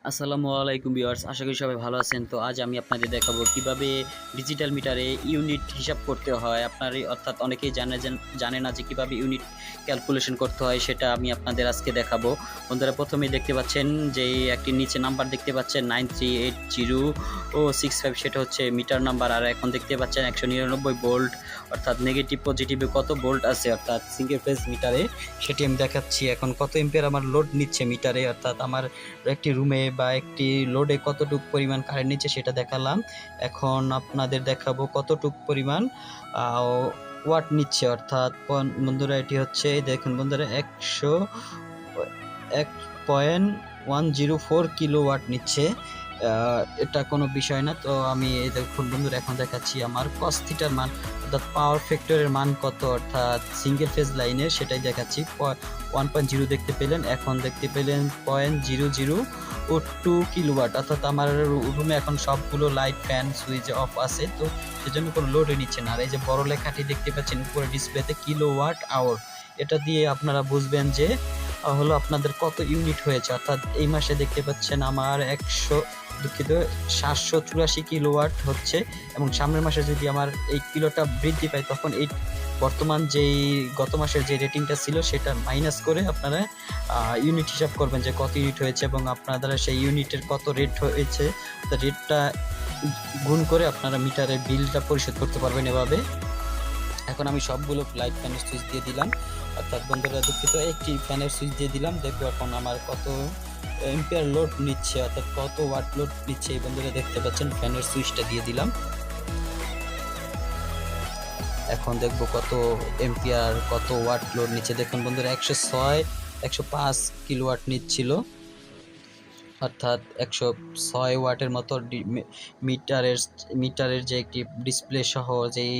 আসসালামু আলাইকুম ভিউয়ার্স, আশা করি সবাই ভালো আছেন। তো আজ আমি আপনাদের দেখাবো কিভাবে ডিজিটাল মিটারে ইউনিট হিসাব করতে হয়। অর্থাৎ অনেকেই জানে না যে কিভাবে ইউনিট ক্যালকুলেশন করতে হয়, সেটা আমি আপনাদের আজকে দেখাবো। বন্ধুরা, প্রথমেই দেখতে পাচ্ছেন যে একটি নিচে নাম্বার দেখতে পাচ্ছেন 938065, সেটা হচ্ছে মিটার নাম্বার। আর এখন দেখতে পাচ্ছেন 199 ভোল্ট, অর্থাৎ নেগেটিভ পজিটিভে কত ভোল্ট আছে অর্থাৎ সিঙ্গেল ফেজ মিটারে, সেটি আমি দেখাচ্ছি। এখন কত এম্পিয়ার আমার লোড নিচ্ছে মিটারে, অর্থাৎ আমার একটি রুমে বা একটি লোডে কতটুকু পরিমাণ কারেন্ট নিচ্ছে সেটা দেখালাম। এখন আপনাদের দেখাবো কতটুকু পরিমাণ ওয়াট নিচ্ছে, অর্থাৎ বন্ধুরা এটি হচ্ছে, দেখুন বন্ধুরা, 1.104 কিলো ওয়াট নিচ্ছে। এটা কোনো বিষয় না। তো আমি এই দেখুন বন্ধুরা, এখন দেখাচ্ছি আমার cos থিটার মান, অর্থাৎ পাওয়ার ফ্যাক্টরের মান কত, অর্থাৎ সিঙ্গেল ফেজ লাইনের, সেটাই দেখাচ্ছি। 1.0 দেখতে পেলেন, এখন দেখতে পেলেন 0.0002 কিলোওয়াট, অর্থাৎ আমার রুমে এখন সবগুলো লাইট, ফ্যান, সুইচ অফ আছে, তো সেজন্য কোনো লোডে নিচ্ছে না। আর এই যে বড় লেখাটি দেখতে পাচ্ছেন উপরে ডিসপ্লেতে, কিলোওয়াট আওয়ার, এটা দিয়ে আপনারা বুঝবেন যে হলো আপনাদের কত ইউনিট হয়েছে। অর্থাৎ এই মাসে দেখতে পাচ্ছেন আমার 784 কিলোওয়াট হচ্ছে, এবং সামনের মাসে যদি আমার এই কিলোটা বৃদ্ধি পায়, তখন এই বর্তমান যেই গত মাসের যে রেটিংটা ছিল সেটা মাইনাস করে আপনারা ইউনিট হিসাব করবেন যে কত ইউনিট হয়েছে, এবং আপনারা সেই ইউনিটের কত রেট হয়েছে রেটটা গুণ করে আপনারা মিটারের বিলটা পরিশোধ করতে পারবেন এভাবে। এখন আমি সবগুলো লাইট, ফ্যানের সুইচ দিয়ে দিলাম, অর্থাৎ বন্ধুরা দুঃখিত, একটি ফ্যানের সুইচ দিয়ে দিলাম। দেখবো এখন আমার কত এম্পিয়ার লোড নিচ্ছে, অর্থাৎ কত ওয়াট লোড নিচ্ছে। এই বন্ধুরা দেখতে পাচ্ছেন, ফ্যানের সুইচটা দিয়ে দিলাম। এখন দেখবো কত এম্পিয়ার, কত ওয়াট লোড নিচ্ছে। দেখুন বন্ধুরা, 105 কিলোওয়াট নিচ্ছিল, অর্থাৎ 106 ওয়াটের মতো। মিটারের যে একটি ডিসপ্লে সহ যেই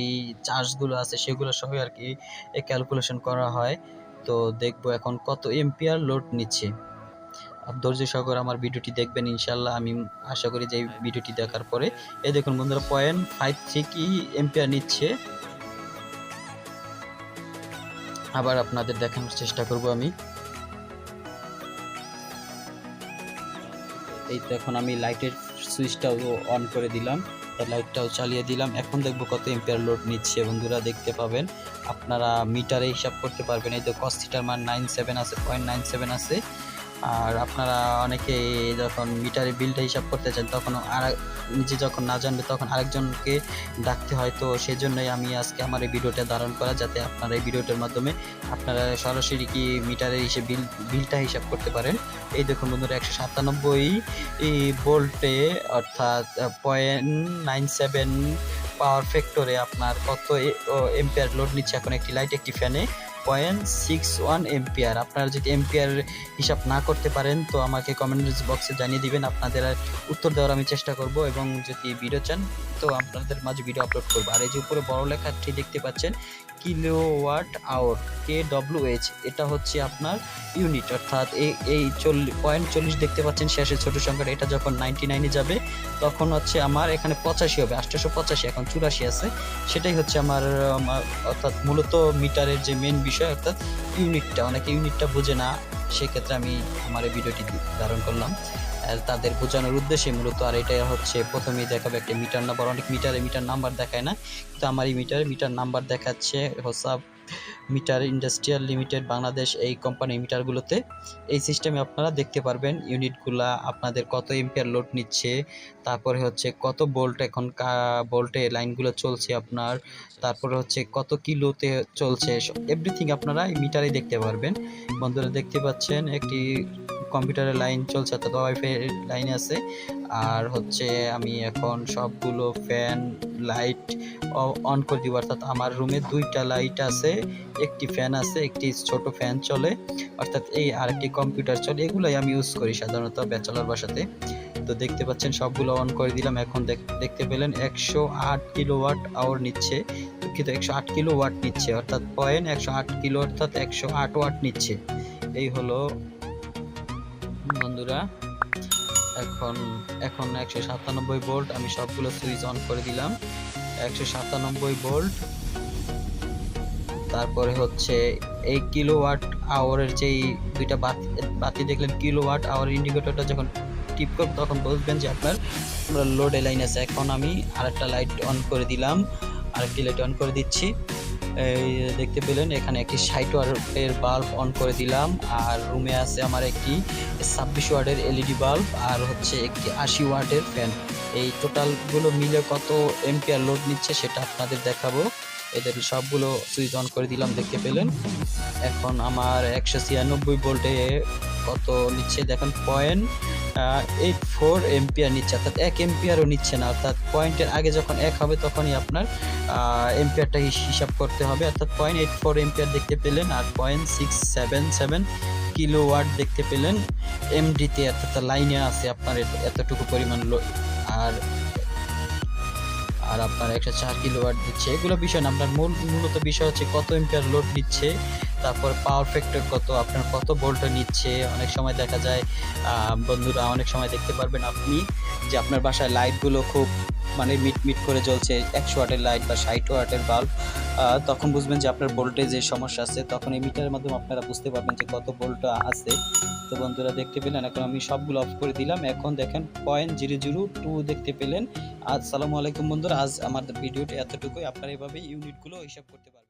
চার্জগুলো আছে সেগুলো সহ আর কি ক্যালকুলেশন করা হয়। তো দেখবো এখন কত এম্পিয়ার লোড নিচ্ছে। ধৈর্য সহকারে আমার ভিডিওটি দেখবেন ইনশাল্লাহ। আমি আশা করি যে ভিডিওটি দেখার পরে এই দেখুন বন্ধুরা, 0.53 কি এম্পিয়ার নিচ্ছে। আবার আপনাদের দেখানোর চেষ্টা করব আমি। এই তো এখন আমি লাইটের সুইচটাও অন করে দিলাম, লাইটটাও চালিয়ে দিলাম। এখন দেখবো কত এম্পিয়ার লোড নিচ্ছে। বন্ধুরা দেখতে পাবেন, আপনারা মিটারে হিসাব করতে পারবেন। এই তো cos থিটার মান 97 আছে, 0.97 আছে। আর আপনারা অনেকে যখন মিটারে বিলটা হিসাব করতে চান, তখন নিজে যখন না জানবে তখন আরেকজনকে ডাকতে হয়। তো সেজন্যই আমি আজকে আমার এই ভিডিওটা ধারণ করা, যাতে আপনারা এই ভিডিওটার মাধ্যমে আপনারা সরাসরি কি মিটারের বিলটা হিসাব করতে পারেন। এই দেখুন বন্ধুরা, 197 ভোল্টে, অর্থাৎ 0.97 পাওয়ার ফ্যাক্টরে আপনার কত এম্পিয়ার লোড নিচ্ছে এখন একটি লাইট, একটি ফ্যানে 0.61 এম্পিয়ার। আপনারা যদি এম্পিয়ার হিসাব না করতে পারেন তো আমাকে কমেন্ট বক্সে জানিয়ে দিবেন, আপনাদের উত্তর দেওয়ার আমি চেষ্টা করব, এবং যদি ভিডিও চান তো আপনাদের মাঝে ভিডিও আপলোড করবো। আর এই যে উপরে বড় লেখাটি দেখতে পাচ্ছেন, কিলোওয়াট আওয়ার, KWH, এটা হচ্ছে আপনার ইউনিট, অর্থাৎ এই 0.40 দেখতে পাচ্ছেন শেষের ছোট সংখ্যাটা, এটা যখন 99-এ যাবে তখন হচ্ছে আমার এখানে 85 হবে, 885, এখন 84 আছে। সেটাই হচ্ছে আমার অর্থাৎ মূলত মিটারের যে মেন বিষয়, অর্থাৎ ইউনিটটা। অনেকে ইউনিটটা বোঝে না, সেক্ষেত্রে আমি আমার এই ভিডিওটি ধারণ করলাম তাদের বোঝানোর উদ্দেশ্যে মূলত। আর এটা হচ্ছে প্রথমেই দেখাবে একটা মিটার নাম্বার। অনেক মিটার নাম্বার দেখায় না, কিন্তু আমার এই মিটার নাম্বার দেখাচ্ছে হোসাব মিটার ইন্ডাস্ট্রিয়াল লিমিটেড বাংলাদেশ, এই কোম্পানির মিটারগুলোতে এই সিস্টেমে আপনারা দেখতে পারবেন ইউনিটগুলা, আপনাদের কত এম্পিয়ার লোড নিচ্ছে, তারপরে হচ্ছে কত ভোল্ট এখন ভোল্টে লাইনগুলো চলছে আপনার, তারপরে হচ্ছে কত কিলোতে চলছে, এভরিথিং আপনারা এই মিটারে দেখতে পারবেন। বন্ধুরা দেখতে পাচ্ছেন একটি কম্পিউটারের লাইন চলছে, অর্থাৎ ওয়াইফাই লাইন আছে। আর হচ্ছে আমি এখন সবগুলো ফ্যান, লাইট অন করে দিব, অর্থাৎ আমার রুমে 2টা লাইট আছে, একটি ফ্যান আছে, একটি ছোট ফ্যান চলে, অর্থাৎ এই আরেকটি কম্পিউটার চলে। এগুলোই আমি ইউজ করি সাধারণত ব্যাচেলর বাসাতে। তো দেখতে পাচ্ছেন সবগুলো অন করে দিলাম। এখন দেখতে পেলেন 108 কিলোওয়াট আওয়ার নিচ্ছে, দুঃখিত 108 কিলোওয়াট নিচ্ছে, অর্থাৎ 108 কিলো, অর্থাৎ 108 ওয়াট নিচ্ছে। এই হলো বন্ধুরা। এখন 197 ভোল্ট, আমি সবগুলো সুইচ অন করে দিলাম। 197 ভোল্ট, তারপরে হচ্ছে এই কিলোওয়াট আওয়ারের যেই দুইটা বাতি দেখলেন, কিলোওয়াট আওয়ার ইন্ডিকেটরটা যখন টিপ করব তখন বুঝবেন যে আপনার লোডে লাইন আছে। এখন আমি আরেকটা লাইট অন করে দিলাম, আরেকটি লাইট অন করে দিচ্ছি। এই দেখতে পেলেন এখানে একটি 60 ওয়াটের বাল্ব অন করে দিলাম, আর রুমে আছে আমার একটি 26 ওয়াটের এলইডি বাল্ব, আর হচ্ছে একটি 80 ওয়াটের ফ্যান। এই টোটালগুলো মিলে কত এম্পিয়ার লোড নিচ্ছে সেটা আপনাদের দেখাবো। এদের সবগুলো সুইচ অন করে দিলাম, দেখতে পেলেন। এখন আমার 196 ভোল্টে কত নিচ্ছে দেখেন, 0.84 এম্পিয়ার নিচ্ছে, অর্থাৎ 1 এম্পিয়ারও নিচ্ছে না। অর্থাৎ পয়েন্টের আগে যখন 1 হবে তখনই আপনার এম্পিয়ারটা হিসাব করতে হবে। অর্থাৎ 0.84 এম্পিয়ার দেখতে পেলেন, আর 0.677 কিলোওয়াট দেখতে পেলেন এমডিতে, অর্থাৎ লাইনে আছে আপনার এতটুকু পরিমাণ আর আর আপনার 104 কিলোওয়াট দিচ্ছে। এগুলো বিষয় না, আপনার মূলত বিষয় হচ্ছে কত এম্পিয়ার লোড নিচ্ছে, তারপর পাওয়ার ফ্যাক্টর কত, আপনার কত ভোল্ট নিচ্ছে। অনেক সময় দেখা যায় বন্ধুরা, অনেক সময় দেখতে পারবেন আপনি যে আপনার বাসায় লাইটগুলো খুব মানে মিট করে জ্বলছে, 100 ওয়াটের লাইট বা 60 ওয়াটের বাল্ব, তখন বুঝবেন যে আপনার ভোল্টেজের সমস্যা আছে। তখন এই মিটারের মাধ্যমে আপনারা বুঝতে পারবেন যে কত ভোল্ট আছে। তো বন্ধুরা দেখতে পেলেন, এখন আমি সবগুলো অফ করে দিলাম। এখন দেখেন 0.002 দেখতে পেলেন। আসসালামু আলাইকুম বন্ধুরা, আজ আমার ভিডিওটি এতটুকুই। আপনারা এভাবে ইউনিটগুলো হিসাব করতে পারবেন।